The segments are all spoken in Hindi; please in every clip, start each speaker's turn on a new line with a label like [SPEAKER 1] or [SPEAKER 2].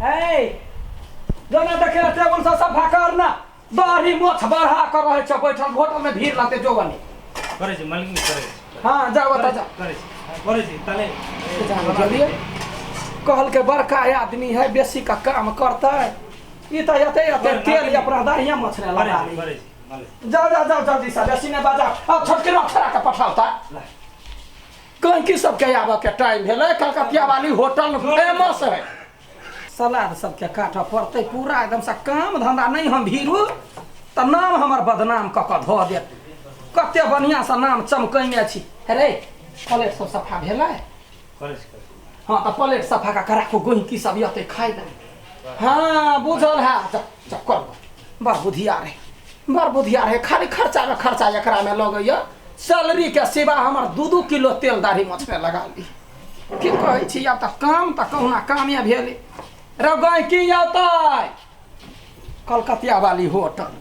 [SPEAKER 1] है जना देखे टेबल से सफा करना दाढ़ी मोछ बढ़ा कर रहे छ बैठल होटल में भीड़ लगते जो बनी
[SPEAKER 2] करे छी मालिक करे
[SPEAKER 1] हां जा बता जा
[SPEAKER 2] करे छी तले
[SPEAKER 1] चलिए कहल के बड़का आदमी है बेसी का काम करता है ई त यते तेल अपना दाढ़िया मोछने लगा ली जाओ जल्दी से बेसी ने बाजा अब छोटके रखरा के पठाओता कहीं की सब के आबे के टाइम भेले कलकतिया वाली होटल फेमस है सलाद सब के काट पड़ते पूरा एकदम से काम धंधा नहीं हम भीरू त नाम हमर बदनाम क क ध दे कते बढ़िया से नाम चमकैने छी अरे प्लेट सब सफा भेले
[SPEAKER 2] करे
[SPEAKER 1] हां त प्लेट सफा का करा को गोही की सब यते खाइ दे हां बुझल है चक कर बड़ बुधिया रे खाली खर्चा में खर्चा एकरा में लगैया सैलरी के सिवा हमर 2-2 किलो तेल दाढ़ी मोछ में लगा ली की कहै छी अब त काम त कहुना कामे भेले रे गाय की आतै कलकतिया वाली होटल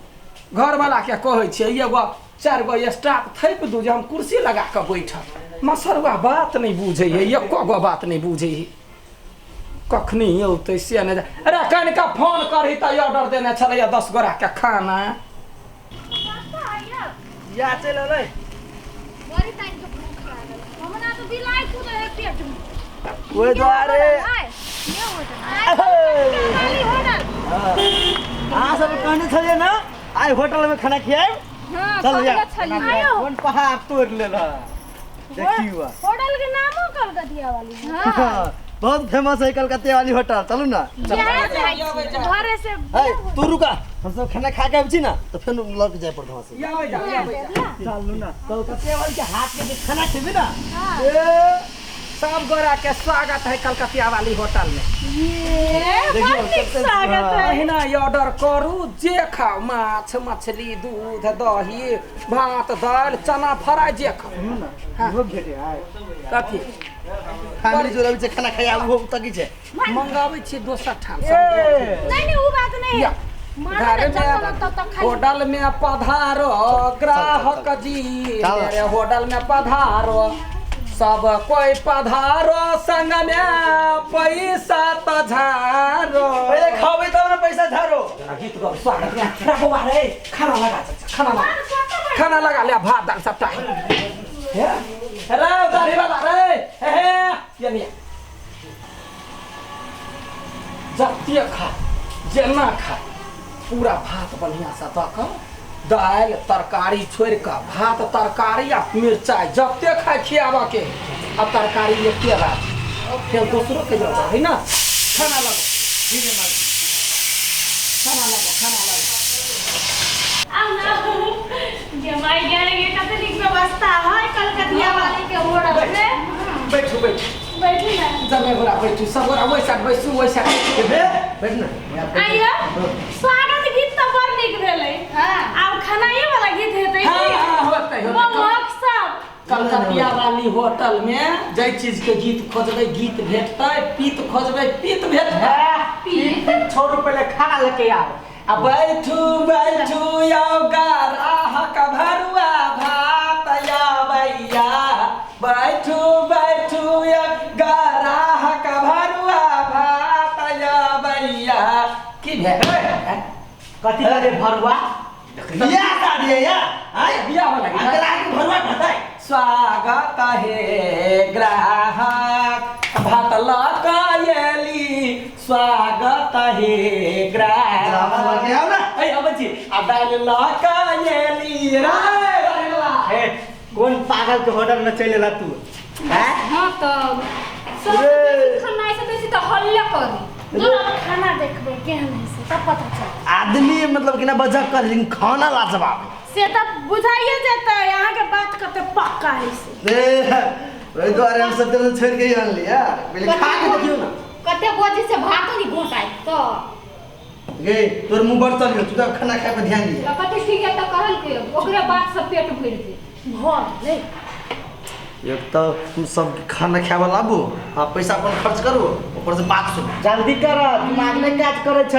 [SPEAKER 1] घर वाला के कहै छै एगो 4 गो स्टाफ थैप दू जे हम कुर्सी लगा के बैठल मसरवा बात नहीं बुझै है एको गो बात नहीं बुझै है कखनी औतै से ने अरे कनिका फोन करही त ऑर्डर देने छलै 10 गोरा के खाना या चल ले
[SPEAKER 3] बड़ी टाइम के भूख लागल हमरा तो बिलाई खुद है पेट में
[SPEAKER 4] ओए द्वारे
[SPEAKER 3] ये होटल
[SPEAKER 4] हां सब कहने छले ना आइ होटल में खाना खियाए
[SPEAKER 3] हां
[SPEAKER 4] चल जा
[SPEAKER 3] आयो
[SPEAKER 4] कौन पहाड़ तोड़ लेला देखियो
[SPEAKER 3] होटल के नामो कलकतिया वाली हां
[SPEAKER 4] बहुत फेमस है कलकतिया वाली होटल चलू ना
[SPEAKER 3] घरे से
[SPEAKER 4] तू रुका हम सब खाना खा के आबी ना तो फिर लग जाए पड़ता वहां से
[SPEAKER 1] या
[SPEAKER 4] चलू ना कलकतिया वाली के हाथ के खाना खेबी ना
[SPEAKER 1] सब गोरा के स्वागत है कलकतिया वाली होटल में
[SPEAKER 3] ये स्वागत है
[SPEAKER 1] ना ऑर्डर करू जे खाओ माछ मछली दूध दही भात दाल चना फ्राई जे खाओ
[SPEAKER 4] ना वो भेटे आए
[SPEAKER 1] कथी
[SPEAKER 4] फैमिली जो रवि से खाना खाया वो तकी छे
[SPEAKER 1] मंगाबै छी दोसर ठाम
[SPEAKER 3] नहीं वो बात नहीं
[SPEAKER 1] घर में होटल में पधारो ग्राहक जी मेरे होटल में पधारो सब कोई पधारो संग में पैसा तझारो
[SPEAKER 4] पहले खाओ तब ना पैसा झारो
[SPEAKER 1] गीत गाओ स्वागत में रखो रे खाना लगा ले भात दाल सब हे रे दाढ़ी वाला रे हे ये नहीं जत्ते खा जेना खा पूरा भात बढ़िया से तक दाल तरकारी छोड़ के भात तरकारी आ मिर्चाई जत्ते खाए खियाबा के अब तरकारी लेके रात फिर दूसरों के जरूरत है ना खाना लगो ठीक है खाना लगो
[SPEAKER 3] अब ना ये माय जाएंगे कते निक व्यवस्था है कलकतिया वाले के होटल में
[SPEAKER 1] बैठो
[SPEAKER 3] बैठी ना
[SPEAKER 1] जमे बड़ा बैठू सब बड़ा वैसा बैसू वैसा
[SPEAKER 4] बैठ ना
[SPEAKER 3] आइयो स्वागत गीत तो बड़ निक भेलै हां अब खानाए वाला गीत हेतै
[SPEAKER 1] हां होतै
[SPEAKER 3] मकसद
[SPEAKER 1] कलकतिया वाली होटल में जय चीज के गीत खोजबै गीत भेटतै पीत खोजबै पीत भेटतै
[SPEAKER 3] पीत
[SPEAKER 1] छोड़ पहले खाना लेके आओ अब बैठू आओ ग्राहक भरुआ भात या भैया बैठू ग्राहक भरुआ भात या भैया की भेल
[SPEAKER 4] कथी करे भरुआ बिया दादिया या आय
[SPEAKER 1] बिया वाला
[SPEAKER 4] ग्राहक भरुआ खताय
[SPEAKER 1] स्वागत है ग्राहक भात लकायली स्वागत है ग्राहक
[SPEAKER 4] आओ ना
[SPEAKER 1] ए अब जी अब दाल लकायली रे
[SPEAKER 4] कौन पागल के होटल में चलेला तू हैं
[SPEAKER 3] हां तो सब खाना ऐसे तैसे तो हल्ला करी जो खाना देखबे केहन है से तब पता चल
[SPEAKER 4] आदमी मतलब कि ना बजक कर लेकिन खाना लाजवाब
[SPEAKER 3] से तब बुझाइए जाता है यहाँ के बात करते पक्का है से
[SPEAKER 4] वही द्वारे हम सब तेरे छोड़ के ही आन लिया पहले खा के देखियो ना
[SPEAKER 3] कते बोझी से भातो नहीं घोटाई तो
[SPEAKER 4] गे तोर मुंह बढ़ चल तू तो खाना खाए पे ध्यान दिया
[SPEAKER 3] कते ठीक है तो करल के ओकरे बात से पेट भर दे भर ले
[SPEAKER 4] एक तो तुम सब खाना खाए लाबू हां पैसा अपन खर्च करो ऊपर से बात सुन जल्दी कर दिमाग में काज करे छ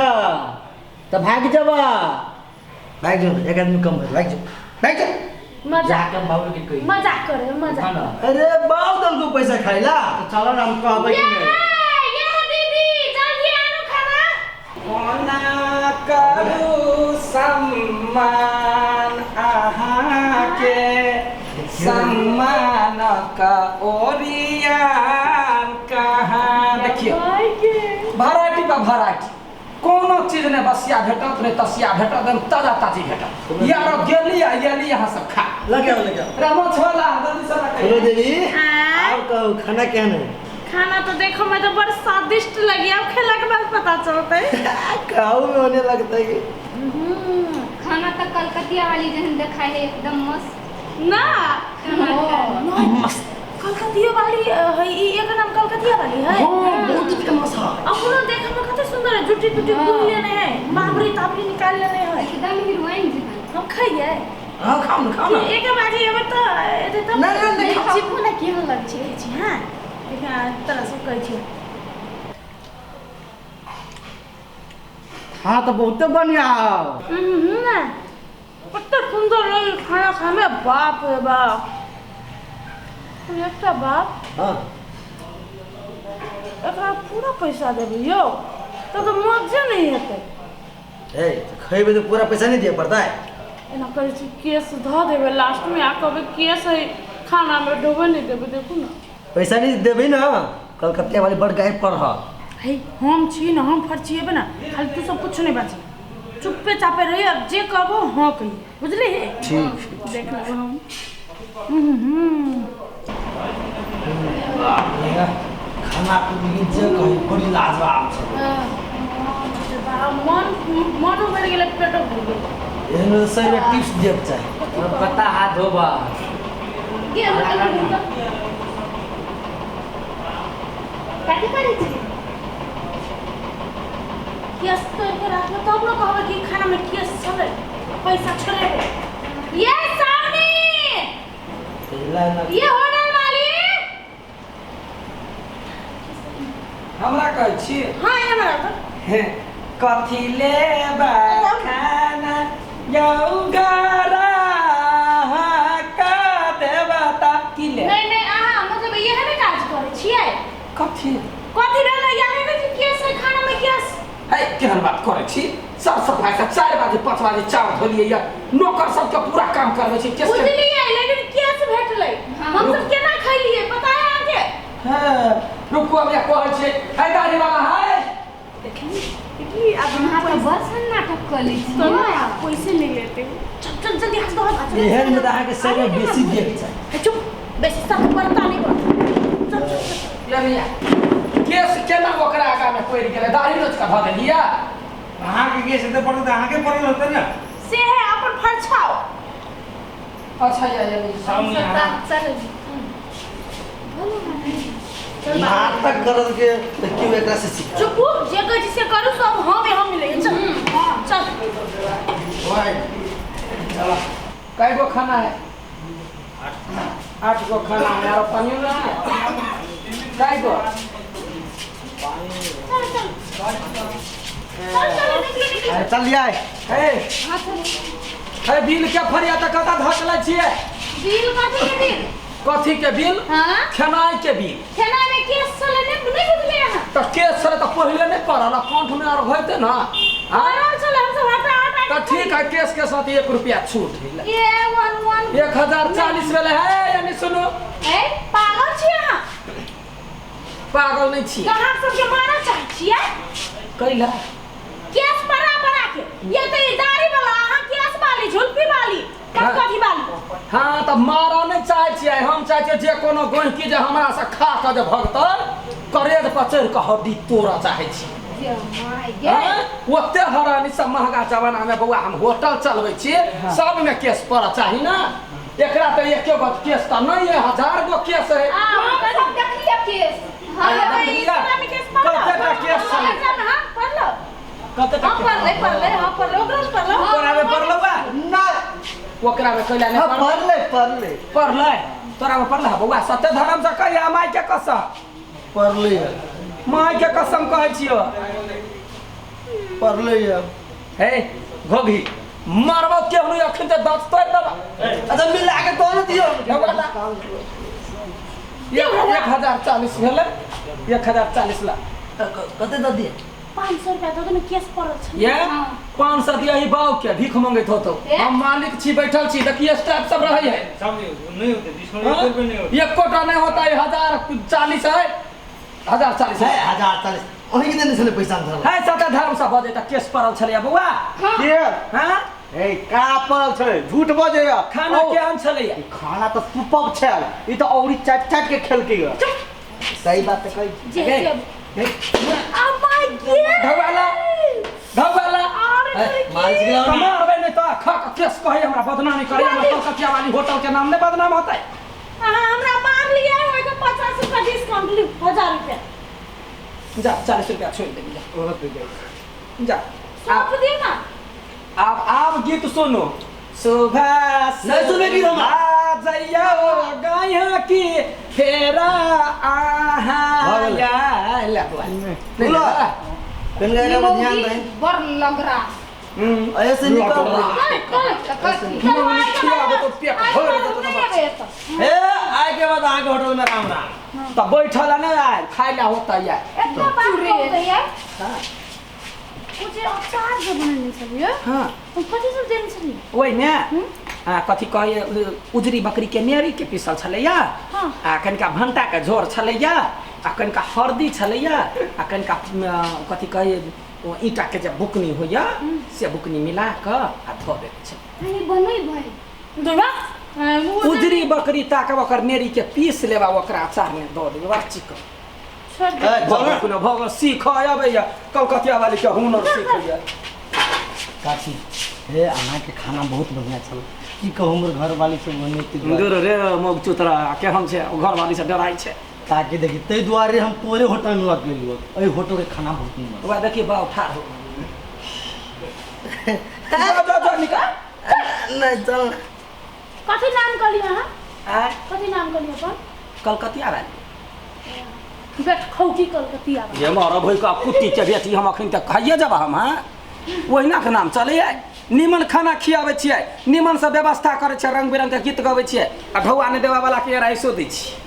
[SPEAKER 4] तो भाग जाबा भाग जा एक आदमी कम है भाग जा
[SPEAKER 3] मजाक
[SPEAKER 4] जाकर बाबू के कही
[SPEAKER 3] मजाक करे मजाक
[SPEAKER 4] अरे बाबू दल को पैसा खाइला तो चलो ना हम कहबै कि नहीं
[SPEAKER 3] ये दीदी जल्दी आनो खाना
[SPEAKER 1] करू सम्मान अहाँ के सम्मान का ओरियान कहाँ देखियो वैरायटी बा वैरायटी कोनो चीज ने बसिया भेटत ने तसिया भेटत एकदम ताजा ताजी भेटत यार गेली यहाँ सब खा
[SPEAKER 4] लगे
[SPEAKER 1] रामो छोला जल्दी से
[SPEAKER 4] हेलो देवी
[SPEAKER 3] हाँ?
[SPEAKER 4] और कहो खाना क्या है
[SPEAKER 3] खाना तो देखो मैं तो बड़ा स्वादिष्ट लगी अब खेला के बाद पता चलता है
[SPEAKER 4] खाओ में होने लगता है कि
[SPEAKER 5] खाना तो कलकतिया वाली जहन देखा है एकदम मस्त
[SPEAKER 3] ना
[SPEAKER 1] मस्त
[SPEAKER 3] कलकतिया वाली है एक नाम कलकतिया वाली है
[SPEAKER 4] हाँ बहुत फेमस है
[SPEAKER 3] अपनो देखे में कितना सुंदर है जुटी जुटी फूल लेने हैं बाबरी ताबरी निकाल लेने हैं
[SPEAKER 5] एकदम हीरोइन जैसा
[SPEAKER 3] हम खाइए
[SPEAKER 1] हां खाओ ना
[SPEAKER 3] एक बाजी अब तो एते तो
[SPEAKER 1] नहीं, खाओ।
[SPEAKER 3] चिपू ना केहन लग छै हां देखा तरह से कहै छै
[SPEAKER 4] हाँ तो बहुत बढ़िया है
[SPEAKER 3] कितना सुंदर लगे खाना खाए में बाप रे बाप एकटा बाप
[SPEAKER 4] हाँ
[SPEAKER 3] एकरा पूरा पैसा देबै यौ तो मजे नहीं हेतै
[SPEAKER 4] ए तो खेबे तो पूरा पैसा नहीं दिया पड़ता है
[SPEAKER 3] एना करै छी केस धऽ देबै लास्ट में आ कहबै केस है खाना में डूबे नहीं देबै देखू ना
[SPEAKER 4] पैसा नहीं देबी ना कलकतिया वाली बड़ गायब पर है
[SPEAKER 3] हे हम छी ना हम फर्चिएबे ना खाली तू सब कुछ नहीं बाजी चुप्पे चापे रही अब जे कहबो हाँ कही बुझली
[SPEAKER 4] ठीक
[SPEAKER 3] देख लेबो हम
[SPEAKER 4] खाना पीने जे कही बड़ी लाजवाब
[SPEAKER 3] मन भर गेलै पेटो भर गेलै
[SPEAKER 4] एहन तो सही में टिप्स देब चाहिए
[SPEAKER 2] पता हाथ धोबा
[SPEAKER 5] ये काटी करी छी
[SPEAKER 3] केस तो के राखबो तब न कहबै कि खाना में केस छलै पैसा छलै ये सामने ये होटल मालिक
[SPEAKER 1] हमरा कहै छी
[SPEAKER 3] हां ये हमरा
[SPEAKER 1] हे कथी लेबा खाना यौगरा का देवता की ले
[SPEAKER 3] नहीं नहीं आहा मतलब ये है काज करै छियै
[SPEAKER 1] कथी
[SPEAKER 3] कथी भेलै यानी कि केस है खाना में केस
[SPEAKER 1] है केहन बात करै छी सब सफाई का 4 बजे 5 बजे चावल धोलिए या नौकर सबके पूरा काम करबै छी केस
[SPEAKER 3] बुझलियै लेकिन केस भेटलै हम सब केना खैलिए पता है आके
[SPEAKER 1] हां रुको अब या कहै छी है गाड़ी वाला है
[SPEAKER 3] देखी अब
[SPEAKER 5] वहाँ पर बस हम नाटक कर ली थी
[SPEAKER 3] पैसे नहीं लेते चल जल्दी हाथ धो
[SPEAKER 4] एहन में अहाँ के सही में बेसी देब चाहिए
[SPEAKER 3] चुप बेसी सब पड़ता नहीं पड़ता चल
[SPEAKER 1] यानी केस केना ओकरा आगा में पड़ गेलै दाढ़ी नोच के धऽ देलिए
[SPEAKER 2] अहाँ के केस हेतै पड़ल तऽ अहाँ के पड़ल होतै ना
[SPEAKER 3] से है अपन फरछाओ
[SPEAKER 1] अच्छा यानी
[SPEAKER 2] सामने
[SPEAKER 3] चल
[SPEAKER 4] यहाँ तक करल के तो क्यों एकरा से सीख
[SPEAKER 3] चुप जे कहै छी से करू सब हम मिले चल चल
[SPEAKER 4] ओए
[SPEAKER 1] चलो कई गो खाना है 8 गो खाना है और पानी ना है कई गो
[SPEAKER 3] चल
[SPEAKER 4] चल लिया
[SPEAKER 1] हे हे बिल के फरिया त कता धकले छिए
[SPEAKER 3] बिल कथी के बिल
[SPEAKER 1] कथी के बिल
[SPEAKER 3] हां
[SPEAKER 1] खेनाई के बिल
[SPEAKER 3] खेना में केस चले नहीं बुझले यहाँ
[SPEAKER 1] त केस सर त पहिले नहीं पड़ल अकाउंट में और होते ना हां
[SPEAKER 3] और चल हम सब हटा
[SPEAKER 1] त ठीक है केस के साथ 1 रुपया छूट मिले
[SPEAKER 3] ये
[SPEAKER 1] 1040 वाले है यानी सुनो
[SPEAKER 3] ए पागल छी अहाँ
[SPEAKER 1] पागल नहीं छी
[SPEAKER 3] कहाँ सबके मारा चाहे छियै
[SPEAKER 1] कैला
[SPEAKER 3] केस परा के ये तो दाढ़ी वाला अहाँ केस वाली झुलपी वाली कथी वाली
[SPEAKER 1] हाँ त मारा नहीं चाहे छियै हम चाहे छियै जे कोनो गहिकी जे हमरा से खा के जे भगतै करेज पर चढ़ के हड्डी तोड़ा चाहे छी ओते हरानी सब महंगा जमाना में बउआ हम होटल चलबै छी सब में केस पड़ा चाही ना एकरा त एके गो केस त नहीं है 1000 गो केस है
[SPEAKER 5] सब देख लिया केस
[SPEAKER 1] कतेटा केस छलै कतेटा ओकरा में पढ़लो बा
[SPEAKER 4] ना
[SPEAKER 1] ओकरा में कैला नहीं पढ़ले तोरा में पढ़ला बउआ सत्य धर्म से कहिया माय के कसम
[SPEAKER 4] पढ़ले
[SPEAKER 1] माय के कसम कहै छियो
[SPEAKER 4] पढ़ले
[SPEAKER 1] हे घोघी मारबो केहनु अखन त दांत तोड़ देबा
[SPEAKER 4] अच्छा मिला के तो न दियो
[SPEAKER 1] 1040 भेलै 1040 ला
[SPEAKER 4] कते द दिए
[SPEAKER 3] 500 रुपया दो में केस पड़ल छै
[SPEAKER 1] ये
[SPEAKER 5] हाँ।
[SPEAKER 1] 500 दिया ही बाव के भीख मांगैत होतो
[SPEAKER 5] ए?
[SPEAKER 1] हम मालिक छी बैठल छी देखिए स्टाफ सब रहे है
[SPEAKER 2] सब नहीं होते डिस्काउंट 1 रुपए नहीं होते
[SPEAKER 1] एक कोटा नहीं होता है 1040 है 1040
[SPEAKER 4] है
[SPEAKER 1] है
[SPEAKER 4] 1040 ओही के देने छले पैसा धरल
[SPEAKER 1] है सता धर्म सब बजे तक केस पड़ल छले बउआ
[SPEAKER 4] के
[SPEAKER 1] हां
[SPEAKER 4] ए का पड़ल छले झूठ बजे
[SPEAKER 1] खाना केहन छले
[SPEAKER 4] खाना तो सुपब छल ई तो औरी चाट चाट के खेल के सही बात कही
[SPEAKER 3] जे आ माय
[SPEAKER 1] धवाला धवाला
[SPEAKER 4] मालिक के नाम
[SPEAKER 1] कमावे नहीं तो खा केस कहे हमरा बदनामी करे हमरा कलकतिया वाली होटल के नाम नहीं बदनाम होता है
[SPEAKER 3] हमरा मार लिया होय तो 50 रुपया डिस्काउंट ली 1000 रुपया
[SPEAKER 1] जा 40 रुपया छोड़ दे जा
[SPEAKER 3] सौंप दिए ना
[SPEAKER 1] आप गीत सुनो सुबह
[SPEAKER 4] नहीं सुनेगी हम।
[SPEAKER 1] जइयो गाया की फेरा आहा
[SPEAKER 4] भागल।
[SPEAKER 1] या
[SPEAKER 4] बोलो पेन
[SPEAKER 5] ये
[SPEAKER 4] का ध्यान
[SPEAKER 5] मौगी
[SPEAKER 4] दे
[SPEAKER 5] बड़ लग रहा
[SPEAKER 4] ऐसे निकल ए आए के बाद आगे होटल में काम रहा
[SPEAKER 1] तब बैठल नहीं आए खाई ला होता है
[SPEAKER 3] इतना बात हो गई है मुझे अचार जो बनाने चाहिए
[SPEAKER 1] हाँ
[SPEAKER 3] हम कथि सब देने चाहिए
[SPEAKER 1] वही ने कथी कहे उजरी बकरी के नेरी के पीसल छलैया
[SPEAKER 3] हाँ।
[SPEAKER 1] आ कनिका भंटा के झोर छलैया आ कनिका हरदी छलैया आ कनिका कथी कहे ओ ईटा के जब बुकनी होइया से बुकनी मिला के आ धो दे छै
[SPEAKER 5] नहीं बनई भाई
[SPEAKER 3] दुर्गा
[SPEAKER 1] उजरी बकरी ताकब ओकर नेरी के पीस लेबा ओकरा अचार में दो देबा बड़ा चिकन
[SPEAKER 3] छोड़ दे
[SPEAKER 1] भगवान कोनो भगवान सीख आबैया कलकतिया वाली के हुनर सीखैया
[SPEAKER 4] काची हे अहाँ के खाना बहुत बढ़िया छल की कहूँ हमर घर वाली से बने
[SPEAKER 1] दूर रे मोग चुतरा केहन छै घर वाली से डराई छै
[SPEAKER 4] ताकि देखी तै दुआरे हम तोरे होटल में लग गेलियो एहि होटल के खाना बहुत नीक
[SPEAKER 1] ओबा देखिए बा उठा हो जा निकाल
[SPEAKER 4] नहीं चल
[SPEAKER 3] कथि नाम कहलिए हां
[SPEAKER 1] आ
[SPEAKER 3] कथि नाम कहलिए अपन
[SPEAKER 1] कलकतिया वाली
[SPEAKER 3] बेट खौकी कलकतिया
[SPEAKER 1] ये मारा भई का कुत्ती के बेटी हम अखन तक खाइए जब हम हां ओहिना के नाम चले निमन खाना खियाबै छियै निमन से व्यवस्था करे छै रंग बिरंग के गीत गाबै छियै आ ढौआ ने देवा वाला के राइसो दै छी